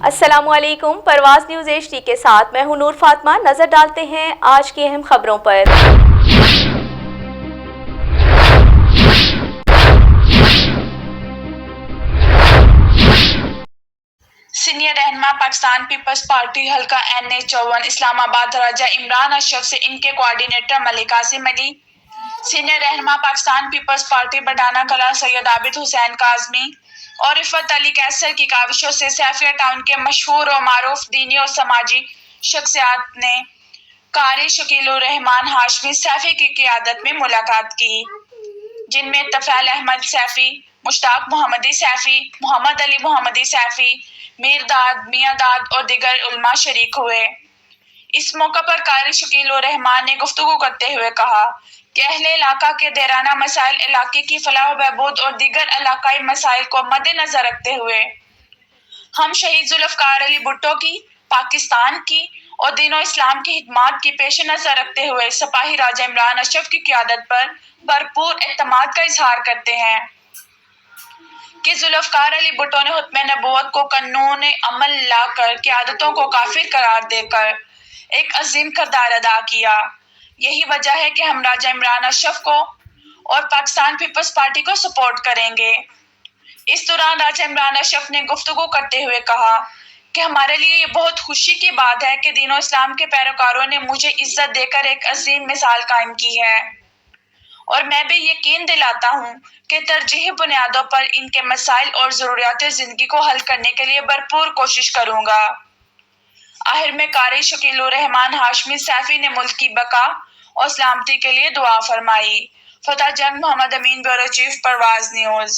अस्सलामु अलैकुम। परवाज news HD के साथ मैं हूं नूर फातिमा। नजर डालते हैं आज की अहम खबरों पर। सीनियर रहनुमा पाकिस्तान पीपल्स पार्टी हल्का NA 54 इस्लामाबाद राजा इमरान अशरफ से इनके कोऑर्डिनेटर मलिक कासिम अली, सीनियर रहनुमा पाकिस्तान पीपल्स पार्टी बडाना कला सैयद आबिद हुसैन काजमी और रिफत अली कैसर की काविशों से सैफिया टाउन के मशहूर और मारूफ दीनी और समाजी शख्सियात ने कारी शकीलुर रहमान हाशमी सैफी की क़ियादत में मुलाकात की, जिनमें तफैल अहमद सैफी, मुश्ताक मोहम्मदी सैफी, मोहम्मद अली मोहम्मदी सैफी, मीर दाद, मियां दाद और दिगर उलमा शरीक हुए। इस मौका पर कारी शकीलुर रहमान ने गुफ्तगू करते हुए कहा कि अहले इलाका के देराना मसाइल, इलाके की फलाह व बहबूद और दीगर इलाकाई मसाइल को मद्देनजर रखते हुए हम शहीद जुल्फ़िकार अली भुट्टो की, पाकिस्तान की और दीन इस्लाम की हिकमत की पेश नज़र रखते हुए सिपाही राजा इमरान अशरफ की क़ियादत पर भरपूर एतमाद का इजहार करते हैं कि जुल्फ़िकार अली भुट्टो ने हुक्म नबूवत को कानून अमल लाकर क़ियादतों को काफिर करार देकर एक अजीम किरदार अदा किया। यही वजह है कि हम राजा इमरान अशरफ को और पाकिस्तान पीपल्स पार्टी को सपोर्ट करेंगे। इस दौरान राजा इमरान अशरफ ने गुफ्तगू करते हुए कहा कि हमारे लिए ये बहुत खुशी की बात है कि दीन इस्लाम के पैरोकारों ने मुझे इज्जत देकर एक अजीम मिसाल कायम की है और मैं भी यकीन दिलाता हूँ कि तरजीही बुनियादों पर इनके मसाइल और ज़रूरियात ज़िंदगी को हल करने के लिए भरपूर कोशिश करूँगा। आखिर में कारी शकीलुर रहमान हाशमी सैफी ने मुल्क की बका और सलामती के लिए दुआ फरमाई। फतह जंग मोहम्मद अमीन, ब्यूरो चीफ, परवाज न्यूज़।